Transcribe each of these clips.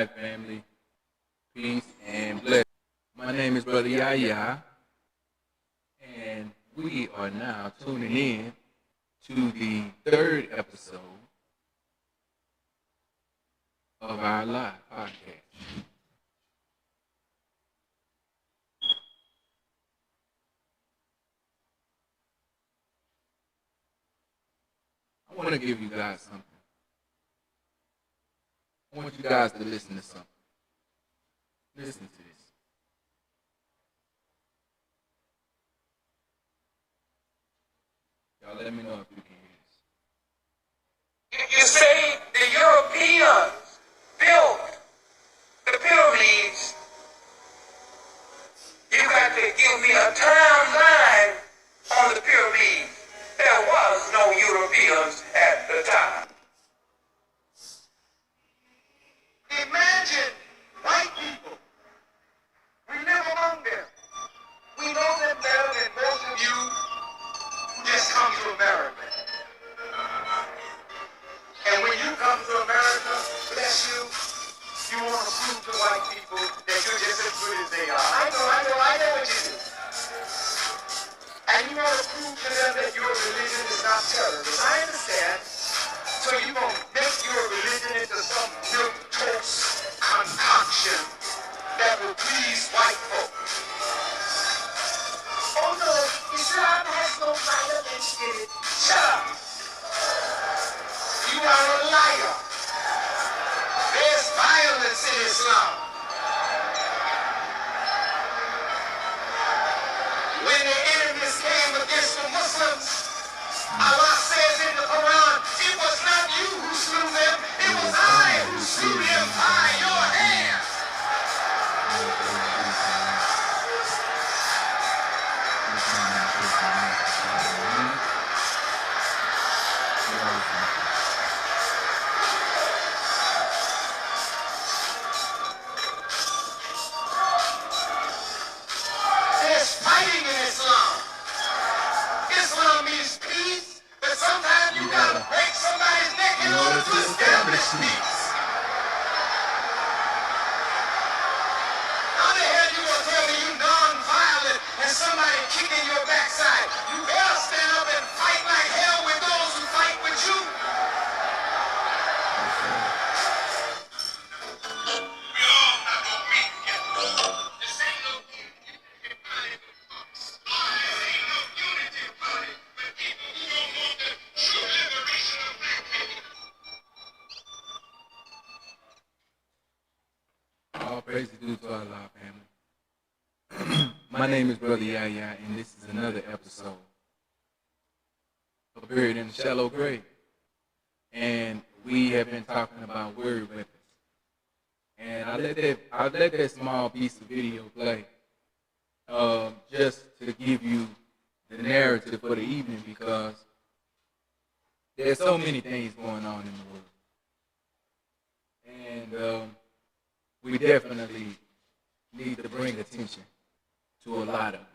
Alright, family. Peace and bless. My name is Brother Yahya, and we are now tuning in to the third episode of our live podcast. I want to give you guys something. I want you guys to listen to something. Listen to this. Y'all let me know if you can hear this. You say the Europeans built the pyramids. You got to give me a timeline on the pyramids. There was no Europeans at the time. Imagine white people. We live among them. We know them better than most of you who just come to America. And when you come to America, bless you, you want to prove to white people that you're just as good as they are. I know what you do. And you want to prove to them that your religion is not terrorist. I understand. So you're going to make your religion into some milquetoast concoction that will please white folk. Oh no, Islam has no violence in it. Shut up. You are a liar. There's violence in Islam. When the enemies came against the Muslims, Allah says in the Quran, it was not you who slew them, it was I who slew them by your hand. There's fighting in Islam. Islam means peace, but sometimes you gotta break somebody's neck in order to establish peace. How the hell you gonna tell me you non-violent and somebody kicking your backside? You better stand up and fight like hell with those who fight with you. We all have a weakness. This ain't no unity party. This ain't no unity party for people who don't want the true liberation of black people. All praise is due to Allah, family. My name is Brother Yahya, and this is another episode of Buried in the Shallow Grave. And we have been talking about word weapons. And I let that small piece of video play just to give you the narrative for the evening, because there's so many things going on in the world. And we definitely need to bring attention to a lot of it.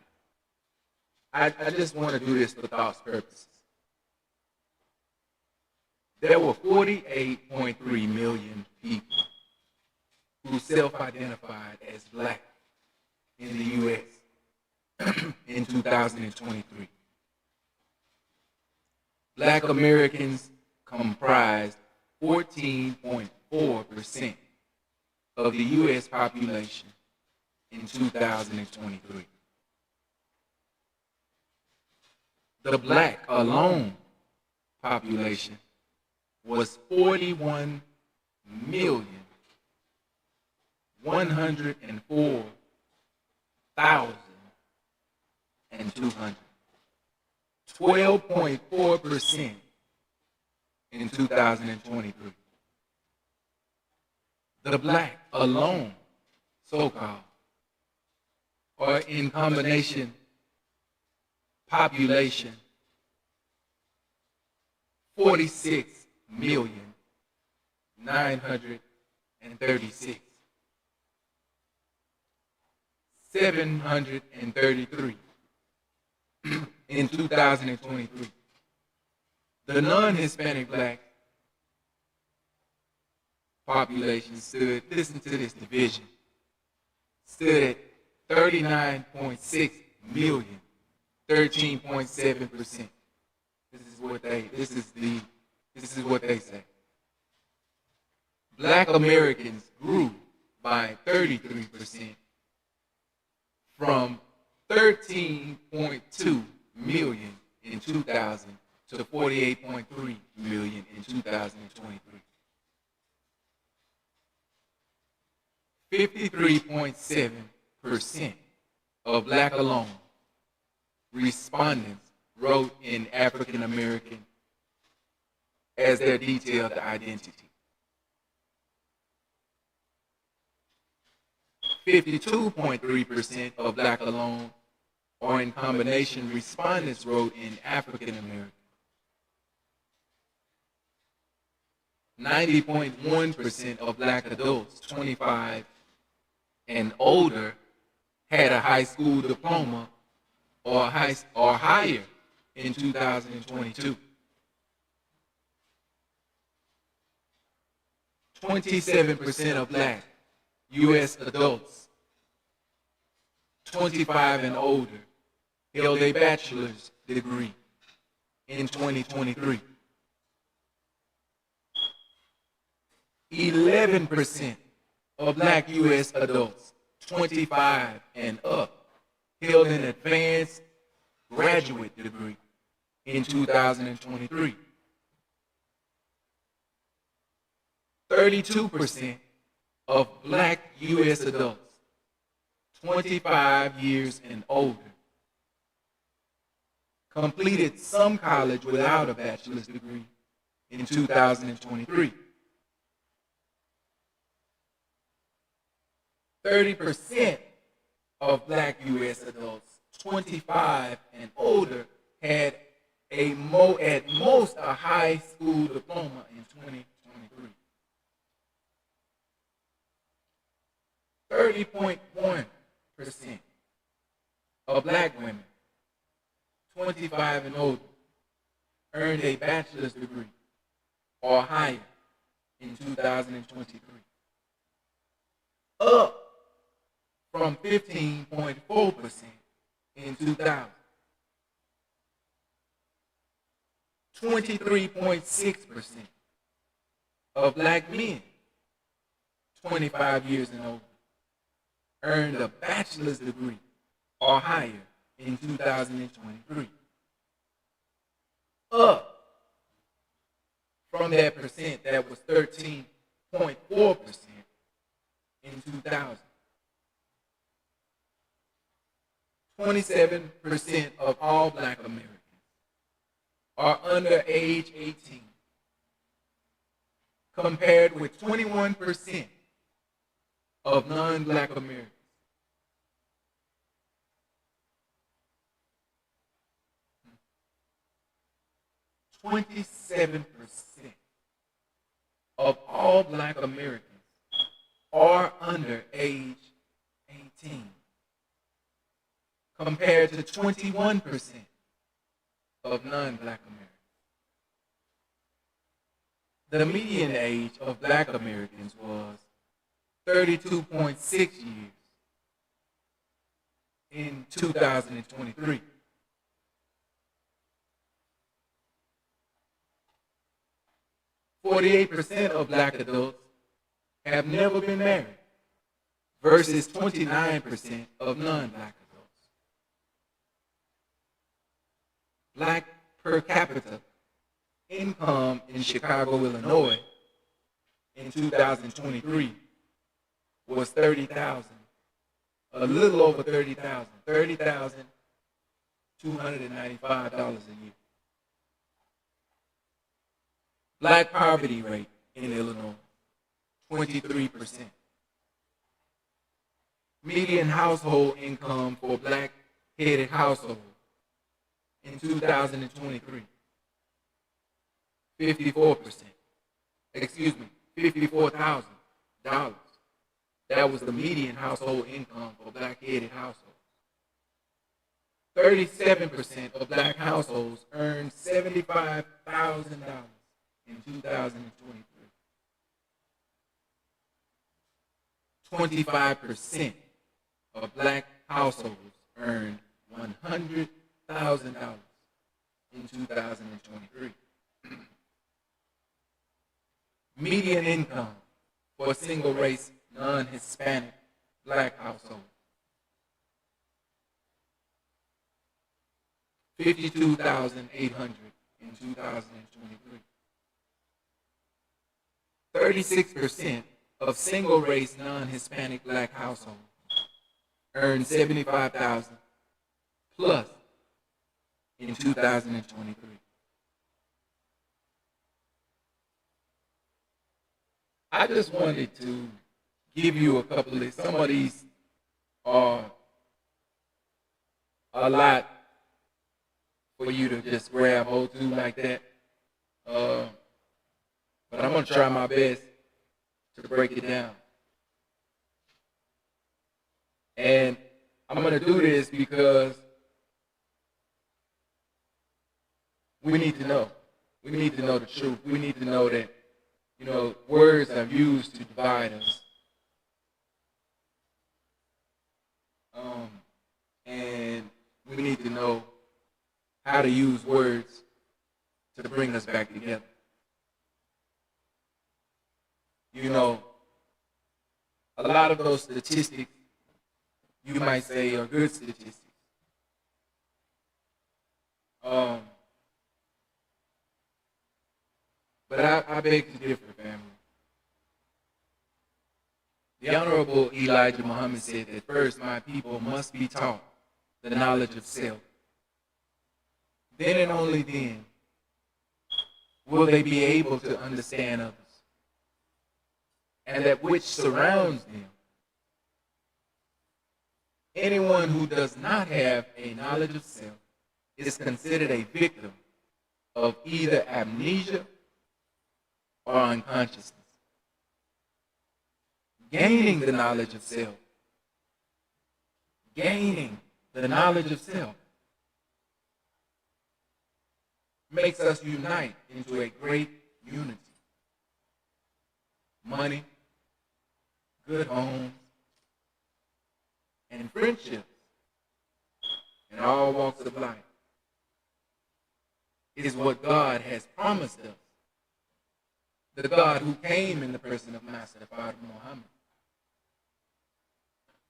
I just want to do this for thought purposes. There were 48.3 million people who self-identified as black in the U.S. in 2023. Black Americans comprised 14.4% of the U.S. population in 2023. The black alone population was 41,104,200. 12.4% in 2023. The black alone, so-called, or in combination population, 46,936,733. 733 in 2023. The non-Hispanic black population stood, listen to this division, stood at 39.6 million, 13.7%. This is what they say. Black Americans grew by 33% from 13.2 million in 2000 to 48.3 million in 2023. 53.7% of Black alone respondents wrote in African American as their detailed identity. 52.3% of Black alone or in combination respondents wrote in African American. 90.1% of Black adults 25 and older had a high school diploma or higher in 2022. 27% of Black U.S. adults 25 and older held a bachelor's degree in 2023. 11% of Black U.S. adults 25 and up held an advanced graduate degree in 2023. 32% of Black U.S. adults 25 years and older completed some college without a bachelor's degree in 2023. 30% of Black U.S. adults 25 and older had at most a high school diploma in 2023. 30.1% of Black women 25 and older earned a bachelor's degree or higher in 2023. Up from 15.4% in 2000. 23.6% of Black men 25 years and older earned a bachelor's degree or higher in 2023. Up from that percent that was 13.4% in 2000. 27% of all Black Americans are under age 18, compared with 21% of non-Black Americans. 27% of all Black Americans are under age 18, compared to 21% of non-Black Americans. The median age of Black Americans was 32.6 years in 2023. 48% of Black adults have never been married versus 29% of non-Black adults. Black per capita income in Chicago, Illinois in 2023 was $30,000, a little over $30,000, $30,295 a year. Black poverty rate in Illinois, 23%. Median household income for Black-headed household in 2023, $54,000. That was the median household income for Black-headed households. 37% of Black households earned $75,000 in 2023. 25% of black households earned $100,000 in 2023. Median income for a single race, non-Hispanic black household, $52,800 in 2023. 36% of single race, non-Hispanic black households earned $75,000 plus in 2023. I just wanted to give you a couple of, some of these are a lot for you to just grab hold to like that. But I'm going to try my best to break it down. And I'm going to do this because we need to know. We need to know the truth. We need to know that, you know, words are used to divide us. And we need to know how to use words to bring us back together. You know, a lot of those statistics, you might say, are good statistics. But I beg to differ, family. The Honorable Elijah Muhammad said that first, my people must be taught the knowledge of self. Then and only then will they be able to understand others and that which surrounds them. Anyone who does not have a knowledge of self is considered a victim of either amnesia or unconsciousness. Gaining the knowledge of self, makes us unite into a great unity. Money, good homes, and friendships in all walks of life is what God has promised us. The God who came in the person of Master Father Muhammad.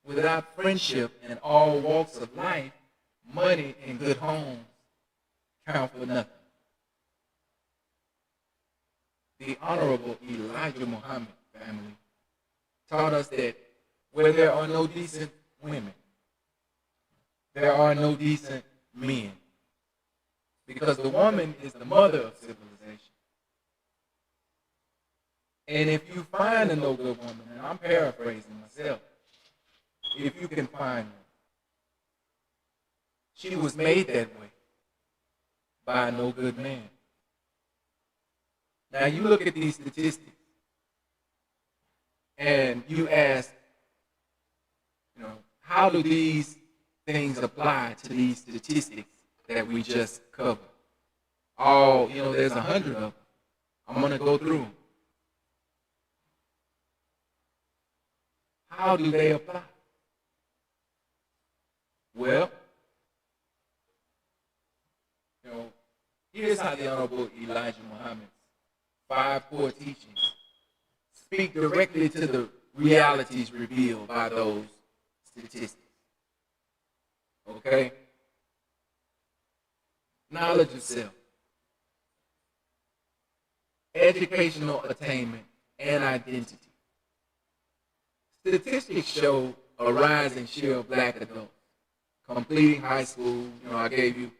Without friendship in all walks of life, money and good homes count for nothing. The Honorable Elijah Muhammad family taught us that where there are no decent women, there are no decent men. Because the woman is the mother of civilization. And if you find a no good woman, and I'm paraphrasing myself, if you can find her, she was made that way by a no good man. Now you look at these statistics and you ask, you know, how do these things apply to these statistics that we just covered? You know, there's 100 of them. I'm going to go through them. How do they apply? Well, you know, here's how the Honorable Elijah Muhammad's 5 core teachings speak directly to the realities revealed by those statistics. Okay? Knowledge of self, educational attainment, and identity. Statistics show a rising share of black adults completing high school. You know, I gave you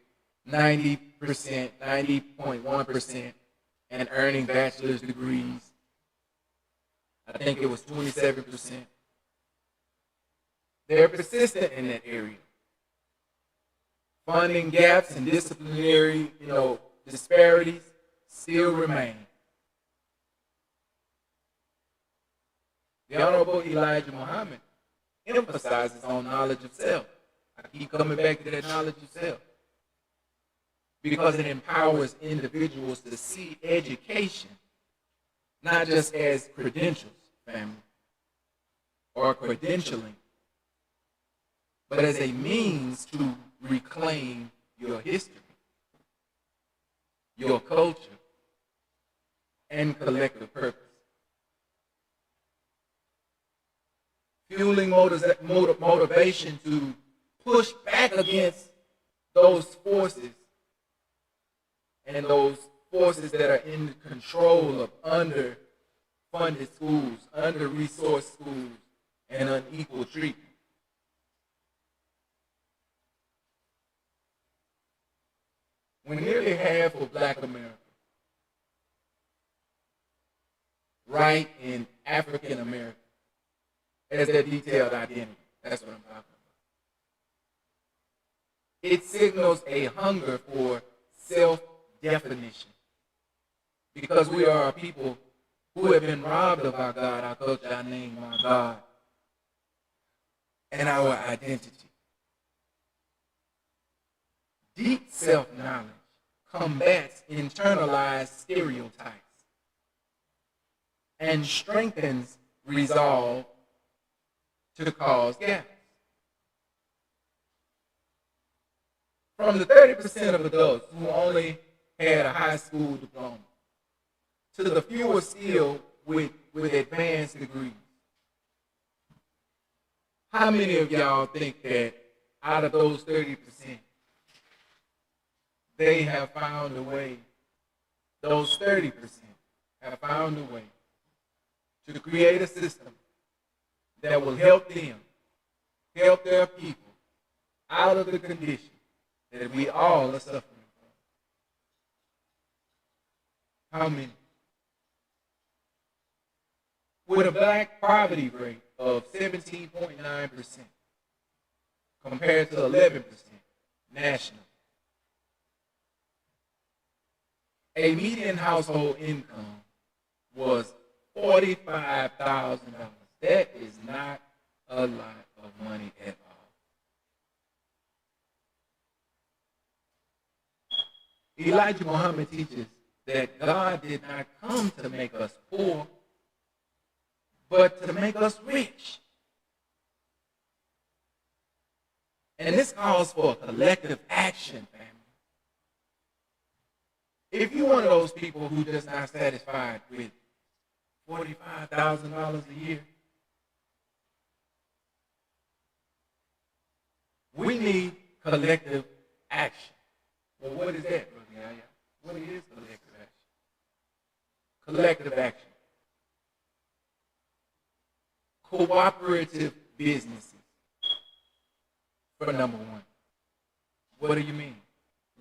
90%, 90.1%, and earning bachelor's degrees. I think it was 27%. They're persistent in that area. Funding gaps and disciplinary, you know, disparities still remain. The Honorable Elijah Muhammad emphasizes on knowledge of self. I keep coming back to that knowledge of self because it empowers individuals to see education not just as credentials, family, or credentialing, but as a means to reclaim your history, your culture, and collective purpose. Fueling motivation to push back against those forces and those forces that are in control of underfunded schools, under-resourced schools, and unequal treatment. When nearly half of Black America, right in African American, has their detailed identity, that's what I'm talking about. It signals a hunger for self-definition because we are a people who have been robbed of our God, our culture, our name, our God, and our identity. Deep self-knowledge combats internalized stereotypes and strengthens resolve to cause gaps. From the 30% of adults who only had a high school diploma to the fewer still with advanced degrees. How many of y'all think that out of those 30%, they have found a way, those 30% have found a way to create a system that will help them, help their people out of the condition that we all are suffering from? How many? With a Black poverty rate of 17.9% compared to 11% nationally, a median household income was $45,000. That is not a lot of money at all. Elijah Muhammad teaches that God did not come to make us poor, but to make us rich. And this calls for collective action, family. If you're one of those people who just not satisfied with $45,000 a year, we need collective action. Well, what is that, Brother Yahya? What is collective action? Collective action. Cooperative businesses, for number one. What do you mean?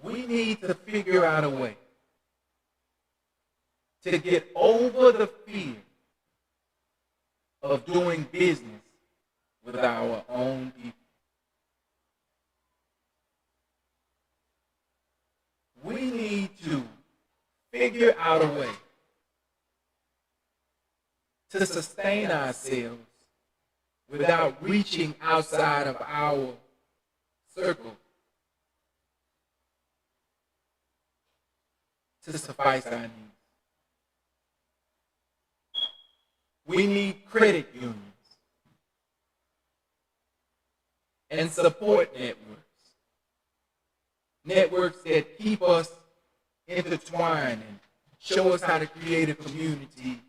We need to figure out a way to get over the fear of doing business with our own people. We need to figure out a way to sustain ourselves without reaching outside of our circle to suffice our needs. We need credit unions and support networks. Networks that keep us intertwined and show us how to create a community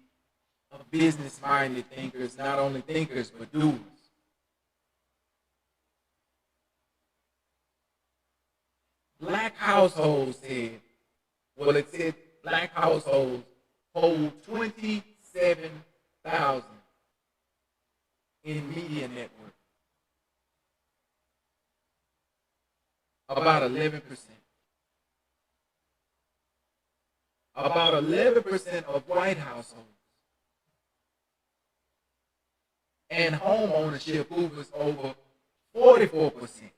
of business-minded thinkers, not only thinkers, but doers. Black households said, well, it said Black households hold 27,000 in media network. About 11%. About 11% of white households. And home ownership hovers over 44%.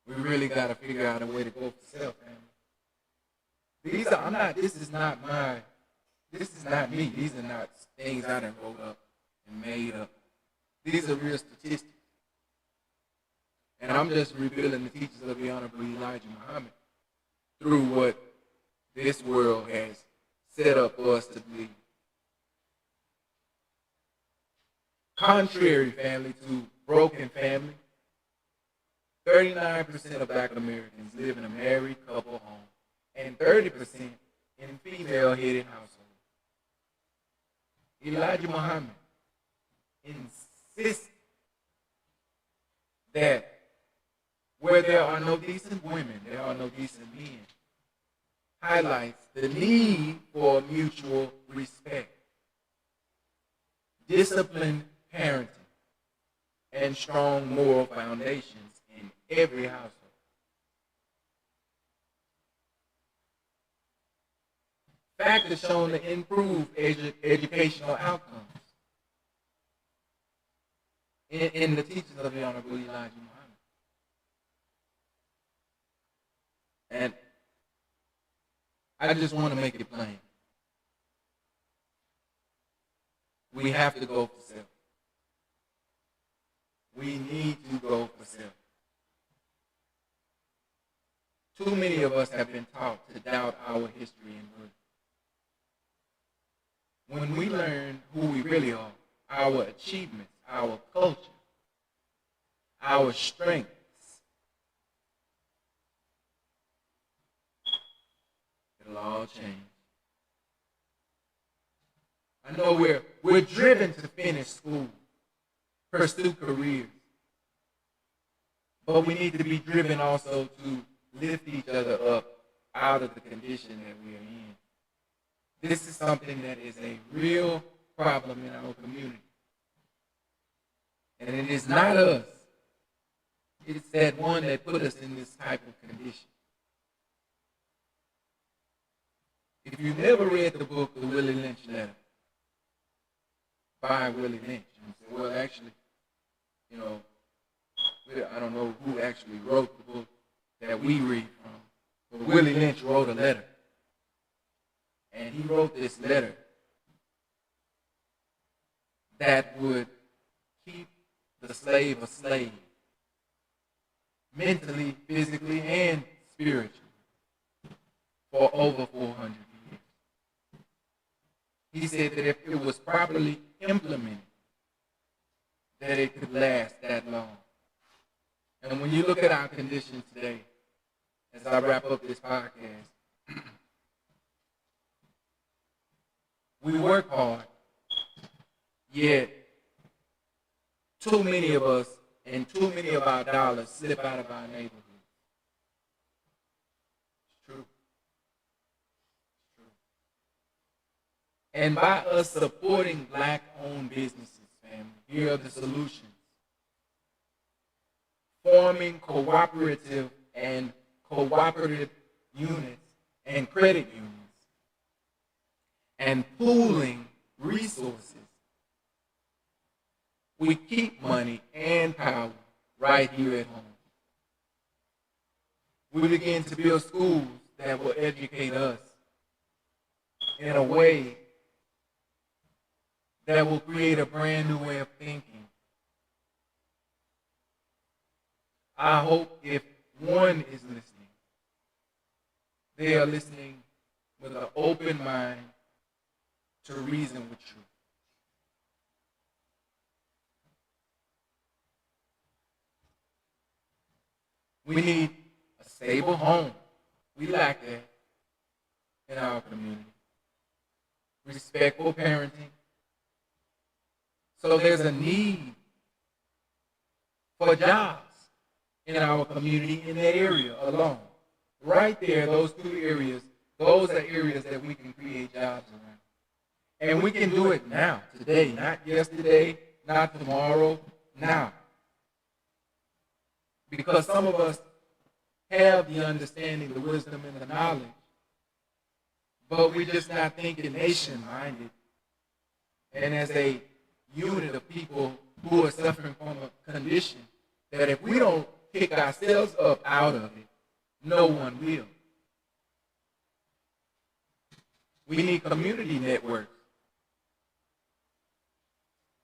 We really got to figure out a way to go for self, family. This is not me. These are not things I done wrote up and made up. These are real statistics. And I'm just revealing the teachings of the Honorable Elijah Muhammad through what this world has set up for us to believe. Contrary, family, to broken family, 39% of Black Americans live in a married couple home, and 30% in female-headed households. Elijah Muhammad insists that where there are no decent women, there are no decent men, highlights the need for mutual respect, disciplined parenting, and strong moral foundations in every household. Fact is shown to improve educational outcomes in the teachings of the Honorable Elijah Muhammad. And I just want to make it plain. We have to go for self. We need to go for self. Too many of us have been taught to doubt our history and roots. When we learn who we really are, our achievements, our culture, our strengths, it'll all change. I know we're driven to finish school, pursue careers, but we need to be driven also to lift each other up out of the condition that we are in. This is something that is a real problem in our community. And it is not us. It's that one that put us in this type of condition. If you've never read the book, The Willie Lynch Letter, by Willie Lynch, you say, well, actually, I don't know who actually wrote the book that we read from, but Willie Lynch wrote a letter. And he wrote this letter that would keep the slave a slave, mentally, physically, and spiritually, for over 400 years. He said that if it was properly implemented, that it could last that long. And when you look at our conditions today, as I wrap up this podcast, we work hard, yet too many of us and too many of our dollars slip out of our neighborhood. It's true. It's true. And by us supporting Black-owned businesses, family, here are the solutions. Forming cooperative units and credit unions, and pooling resources. We keep money and power right here at home. We begin to build schools that will educate us in a way that will create a brand new way of thinking. I hope if one is listening, they are listening with an open mind to reason with truth. We need a stable home. We lack that in our community. Respectful parenting. So there's a need for jobs in our community in that area alone. Right there, those two areas, those are areas that we can create jobs around. And we can do it now, today, not yesterday, not tomorrow, now. Because some of us have the understanding, the wisdom, and the knowledge, but we're just not thinking nation-minded. And as a unit of people who are suffering from a condition that if we don't pick ourselves up out of it, no one will. We need community networks.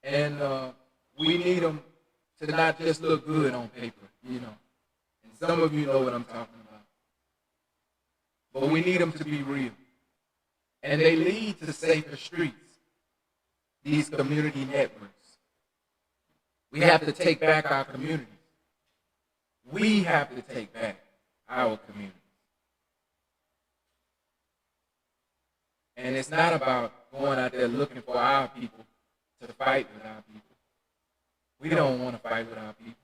And we need them to not just look good on paper, And some of you know what I'm talking about. But we need them to be real. And they lead to safer streets, these community networks. We have to take back our communities. We have to take back our communities. And it's not about going out there looking for our people to fight with our people. We don't want to fight with our people.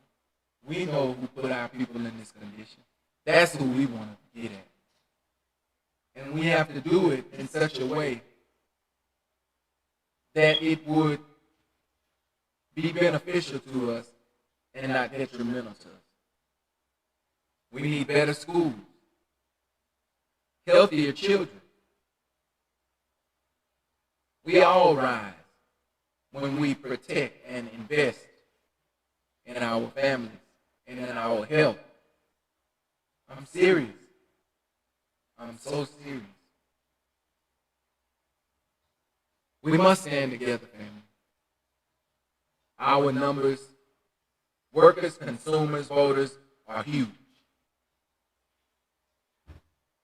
We know who put our people in this condition. That's who we want to get at. And we have to do it in such a way that it would be beneficial to us and not detrimental to us. We need better schools, healthier children. We all rise when we protect and invest in our families and in our health. I'm serious. I'm so serious. We must stand together, family. Our numbers, workers, consumers, voters, are huge.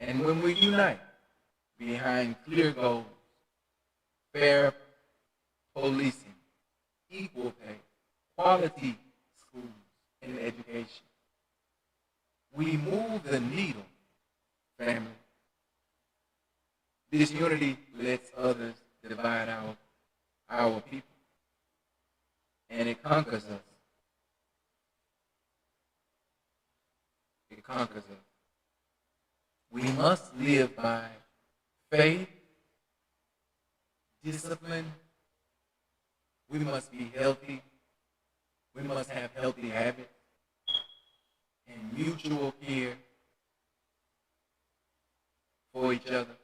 And when we unite behind clear goals, fair policing, equal pay, quality schools and education, we move the needle, family. This unity lets others divide our people, and it conquers us. It conquers us. We must live by faith, discipline. We must be healthy. We must have healthy habits and mutual care for each other.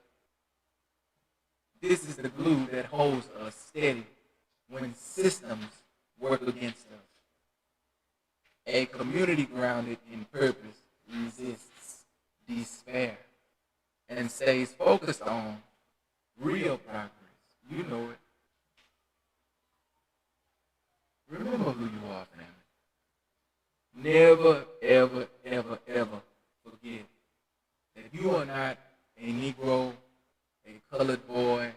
This is the glue that holds us steady when systems work against us. A community grounded in purpose resists despair and stays focused on real progress. You know it. Remember who you are, family. Never, ever, ever, ever forget that you are not a Negro, a colored boy,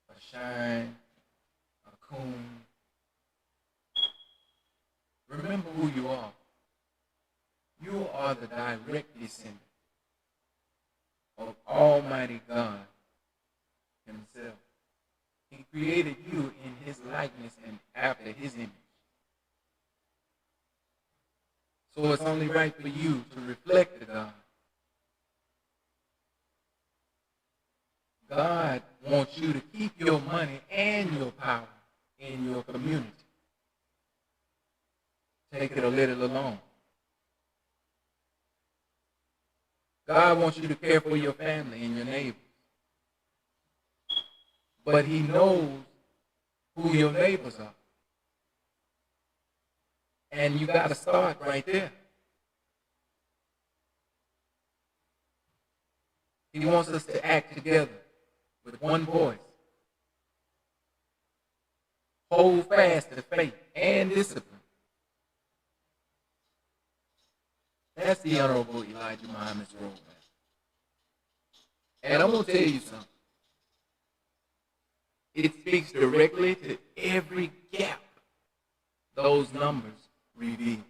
a shine, a coon. Remember who you are. You are the direct descendant of Almighty God Himself. He created you in His likeness and after His image. So it's only right for you to reflect to God. God wants you to keep your money and your power in your community. Take it or let it alone. God wants you to care for your family and your neighbors. But He knows who your neighbors are. And you got to start right there. He wants us to act together with one voice. Hold fast to faith and discipline. That's the Honorable Elijah Muhammad's roadmap. And I'm going to tell you something. It speaks directly to every gap those numbers reveal.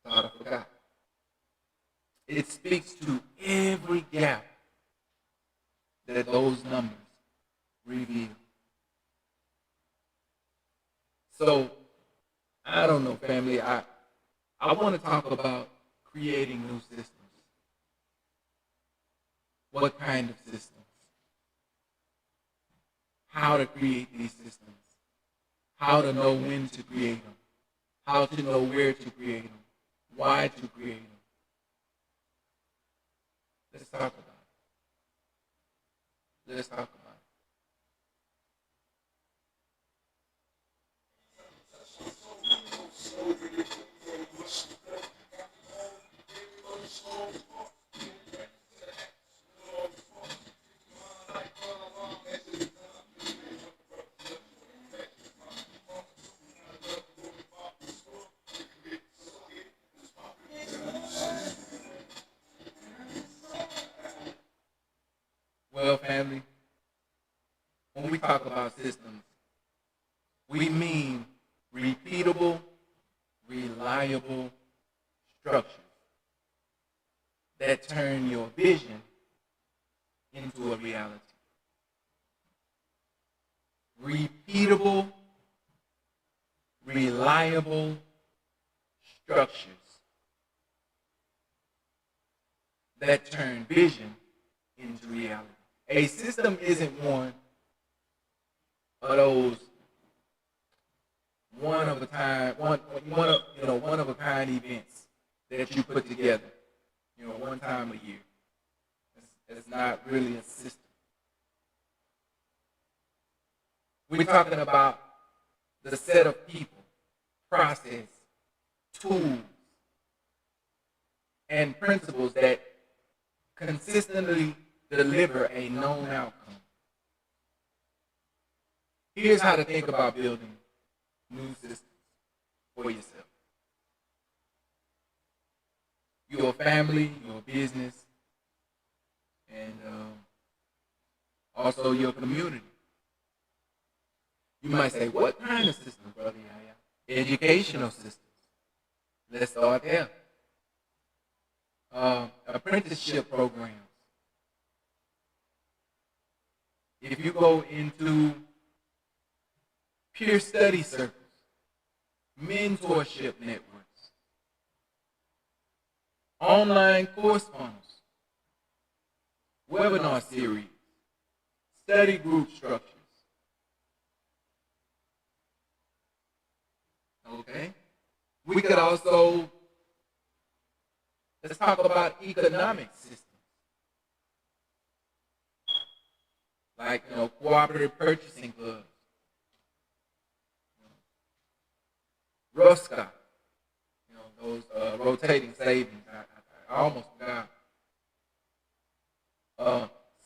Thought I forgot. It speaks to every gap that those numbers reveal. So, I don't know, family. I want to talk about creating new systems. What kind of systems? How to create these systems. How to know when to create them. How to know where to create them. Why to create them. Let's talk about it. Let's talk about it. family, when we talk about systems, we mean repeatable, reliable structures that turn your vision into a reality. Repeatable, reliable structures that turn vision into reality. A system isn't one of those one of a kind events that you put together, one time a year. It's not really a system. We're talking about the set of people, process, tools, and principles that consistently deliver a known outcome. Here's how to think about building new systems for yourself. Your family, your business, and also your community. You might say, what kind of system, Brother Yahya? Educational systems. Let's start there. Apprenticeship programs. If you go into peer study circles, mentorship networks, online course funnels, webinar series, study group structures. Okay? We could also, let's talk about economic systems. Like, cooperative purchasing clubs. RUSCA, those rotating savings. I almost forgot.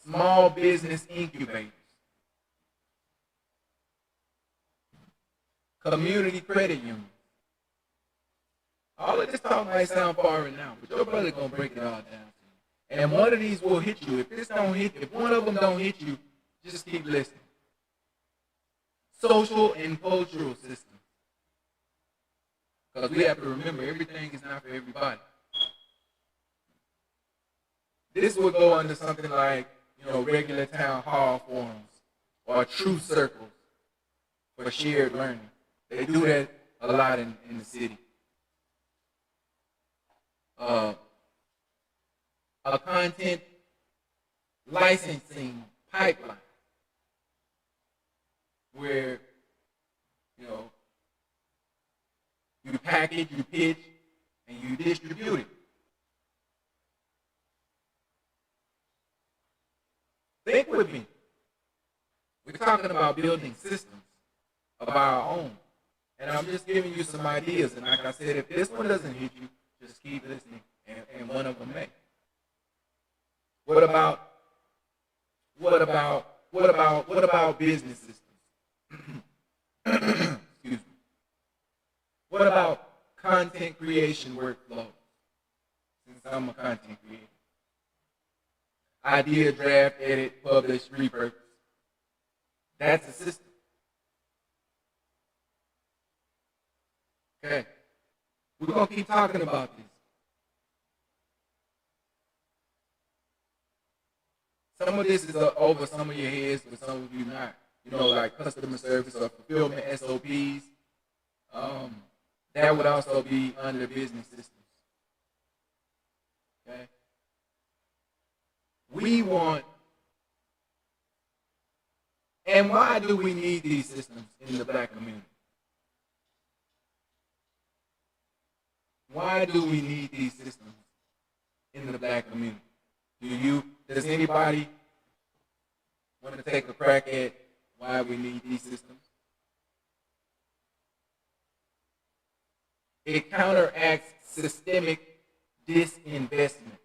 Small business incubators. Community credit unions. All of this talk might sound foreign now, but your brother gonna break it all down to you. And one of these will hit you. If one of them don't hit you, just keep listening. Social and cultural systems. Because we have to remember, everything is not for everybody. This would go under something like, regular town hall forums or truth circles for shared learning. They do that a lot in the city. A content licensing pipeline where, you package, you pitch, and you distribute it. Think with me. We're talking about building systems of our own. And I'm just giving you some ideas. And like I said, if this one doesn't hit you, just keep listening, and one of them may. What about business systems? Excuse me. What about content creation workflows? Since I'm a content creator. Idea, draft, edit, publish, repurpose. That's a system. Okay. We're going to keep talking about this. Some of this is over some of your heads, but some of you not. Like customer service or fulfillment SOPs. That would also be under business systems. Okay? We want, and why do we need these systems in the black community? Why do we need these systems in the black community? Does anybody want to take a crack at why we need these systems? It counteracts systemic disinvestments.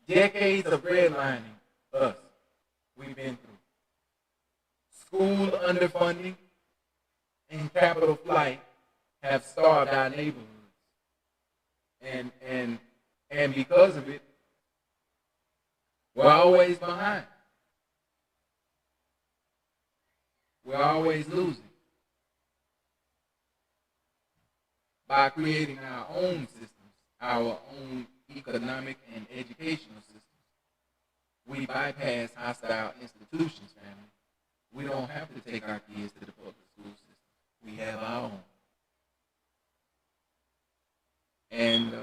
Decades of redlining we've been through. School underfunding and capital flight have starved our neighborhoods. And because of it, We're always behind. We're always losing. By creating our own systems, our own economic and educational systems, we bypass hostile institutions, family. We don't have to take our kids to the public school system. We have our own. And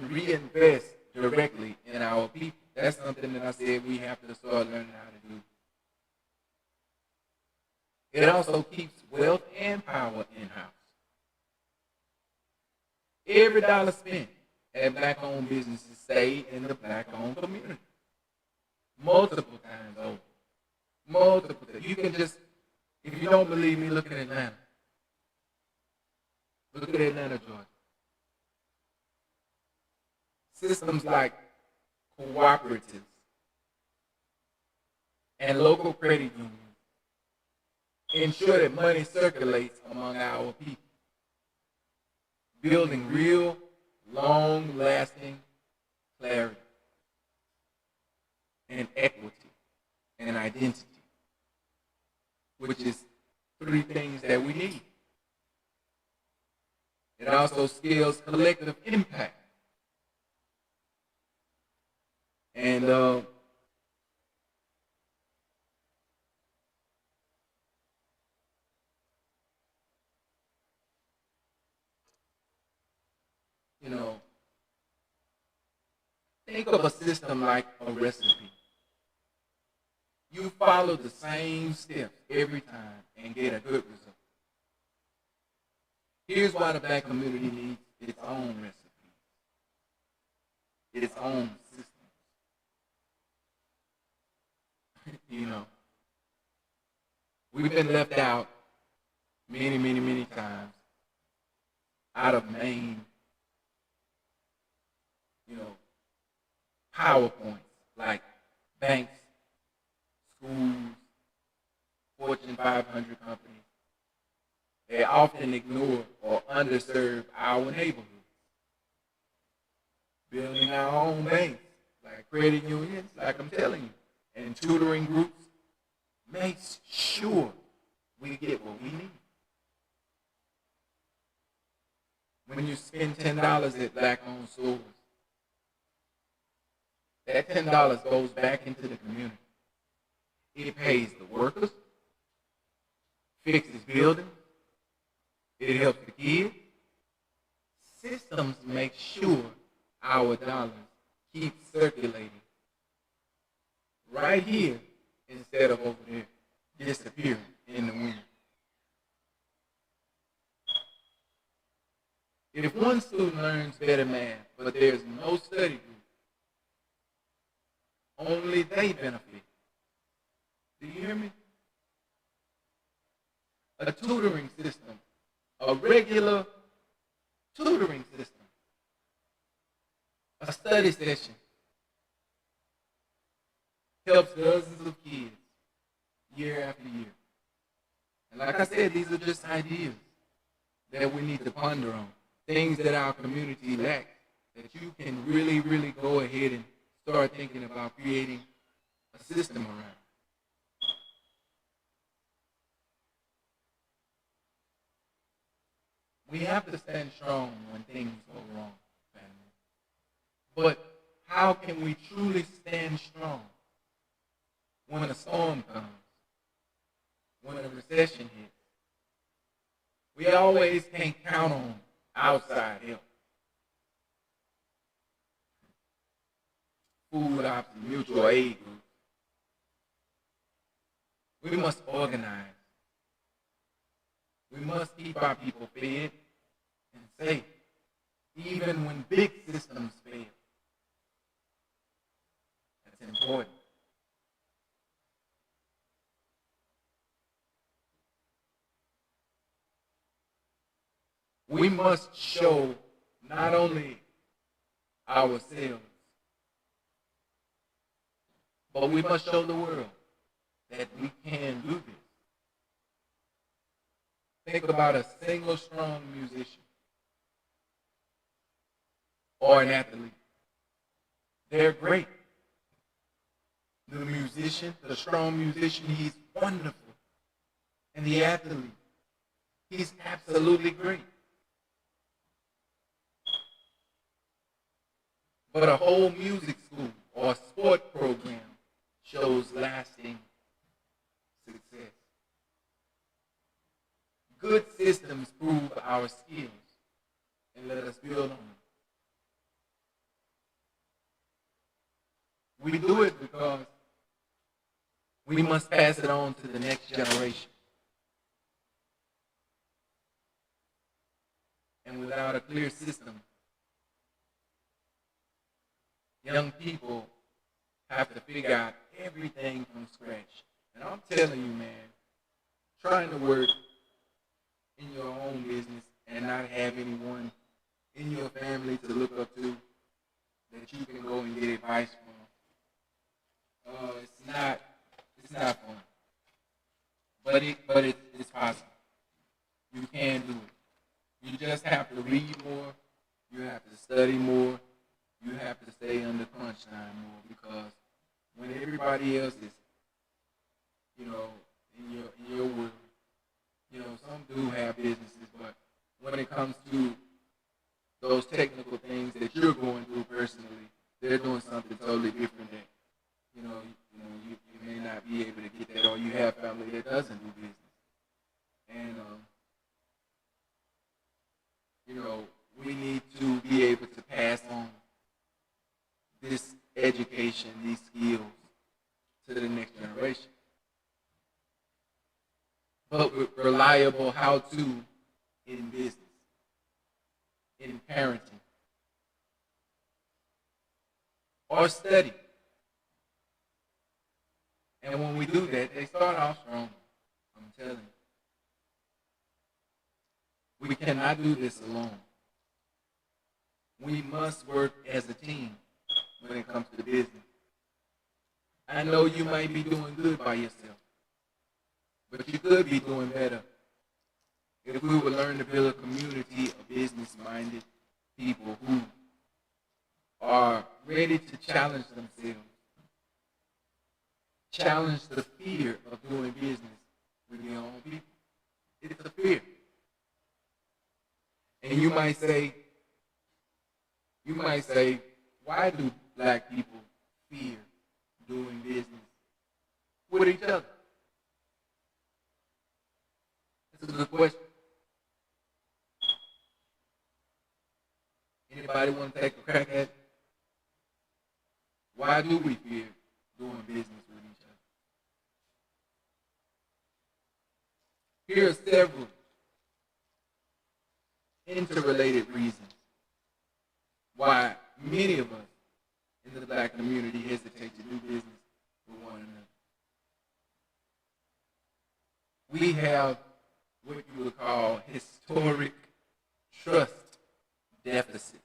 reinvest directly in our people. That's something that I said we have to start learning how to do. It also keeps wealth and power in-house. Every dollar spent at black-owned businesses stay in the black-owned community. Multiple times over. Multiple times. You can just, if you don't believe me, look at Atlanta. Look at Atlanta, Georgia. Systems like cooperatives and local credit unions ensure that money circulates among our people, building real, long-lasting clarity and equity and identity, which is three things that we need. It also scales collective impact. And you know, think of a system like a recipe. You follow the same steps every time and get a good result. Here's why the black community needs its own recipe, its own system. You know, we've been left out many, many, many times out of main, PowerPoints like banks, schools, Fortune 500 companies. They often ignore or underserve our neighborhoods. Building our own banks, like credit unions, like I'm telling you, and tutoring groups makes sure we get what we need. When you spend $10 at black-owned stores, that $10 goes back into the community. It pays the workers, fixes buildings, it helps the kids. Systems make sure our dollars keep circulating right here instead of over there, disappearing in the wind. If one student learns better math, but there's no study group, only they benefit. Do you hear me? A tutoring system, a regular tutoring system, a study session helps dozens of kids year after year. And like I said, these are just ideas that we need to ponder on, things that our community lacks, that you can really, really go ahead and start thinking about creating a system around. We have to stand strong when things go wrong, family. But how can we truly stand strong when a storm comes, when a recession hits? We always can't count on outside help. Food options, mutual aid groups. We must organize. We must keep our people fed and safe, even when big systems fail. That's important. We must show not only ourselves, but we must show the world that we can do this. Think about a single strong musician or an athlete. They're great, The musician, the strong musician, he's wonderful. And the athlete, he's absolutely great. But a whole music school or a sport program shows lasting success. Good systems prove our skills and let us build on them. We do it because we must pass it on to the next generation. And without a clear system, young people have to figure out everything from scratch. And I'm telling you, man, trying to work in your own business and not have anyone in your family to look up to that you can go and get advice from. It's not fun. But it's possible. You can do it. You just have to read more. You have to study more. You have to stay under crunch time more, because when everybody else is, in your world, some do have businesses, but when it comes to those technical things that you're going through personally, they're doing something totally different that, you may not be able to get that, or you have family that doesn't do business. And, we need to be able to pass on this education, these skills, to the next generation. But with reliable how-to in business, in parenting, or study. And when we do that, they start off strong. I'm telling you. We cannot do this alone. We must work as a team when it comes to business. I know you might be doing good by yourself, but you could be doing better if we would learn to build a community of business-minded people who are ready to challenge themselves, challenge the fear of doing business with your own people. It's a fear. And you might say, why do black people fear doing business with each other? That's a good question. Anybody want to take a crack at it? Why do we fear doing business with each other? Here are several interrelated reasons why many of us in the black community hesitate to do business with one another. We have what you would call historic trust deficits.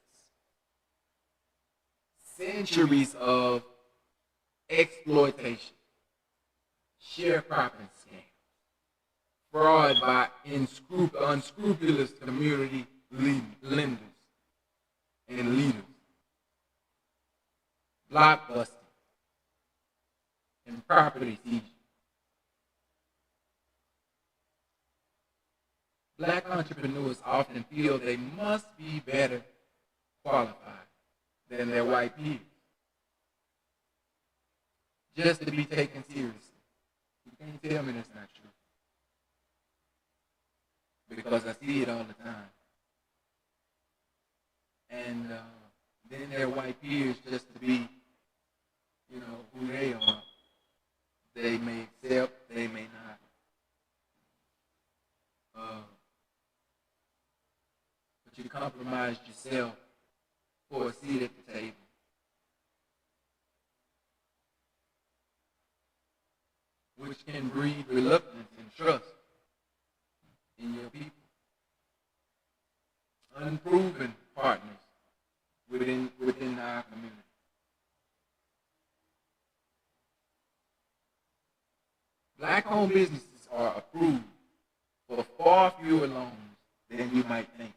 Centuries of exploitation, sharecropping scams, fraud by unscrupulous community lenders and leaders, blockbusting, and property seizure. Black entrepreneurs often feel they must be better qualified than their white peers just to be taken seriously. You can't tell me that's not true, because I see it all the time. And then their white peers, just to be, who they are, they may accept, they may not. But you compromised yourself for a seat at the table. Which can breed reluctance and trust in your people. Unproven partners within our community. Black-owned businesses are approved for far fewer loans than you might think.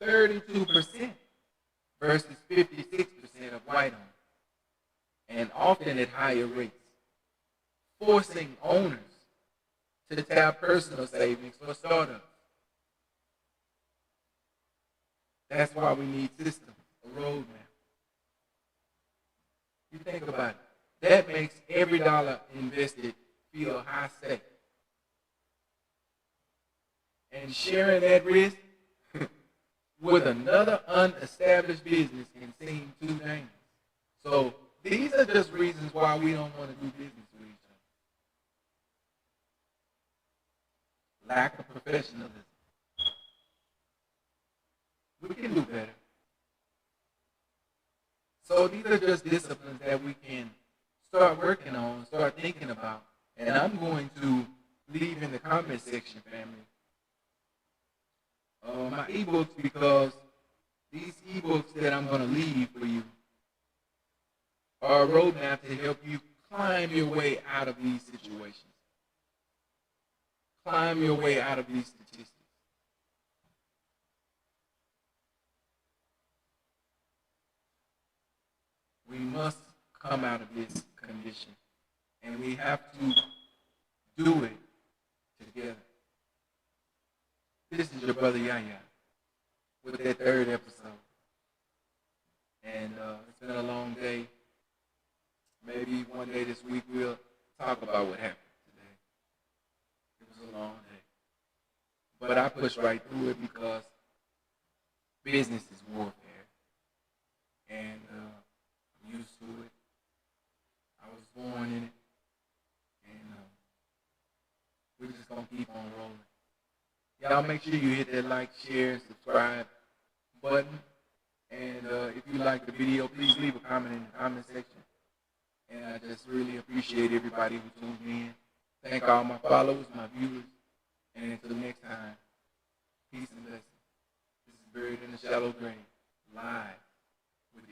32% versus 56% of white-owned. and often at higher rates, forcing owners to tap personal savings for startups. That's why we need systems, a roadmap. You think about it. That makes every dollar invested feel high stake. And sharing that risk with another unestablished business can seem too dangerous. So these are just reasons why we don't want to do business with each other. Lack of professionalism. We can do better. So these are just disciplines that we can start working on, start thinking about. And I'm going to leave in the comment section, family, my ebooks, because these ebooks that I'm going to leave for you are a roadmap to help you climb your way out of these situations. Climb your way out of these statistics. We must come out of this condition, and we have to do it together. This is your brother Yahya with that third episode. And it's been a long day. Maybe one day this week we'll talk about what happened today. It was a long day. But I pushed right through it because business is warfare. And I'm used to it. I was born in it. And we're just going to keep on rolling. Y'all make sure you hit that like, share, subscribe button. And if you like the video, please leave a comment in the comment section. And I just really appreciate everybody who tuned in. Thank all my followers, my viewers. And until next time, peace and blessings. This is Buried in the Shallow Grave, live.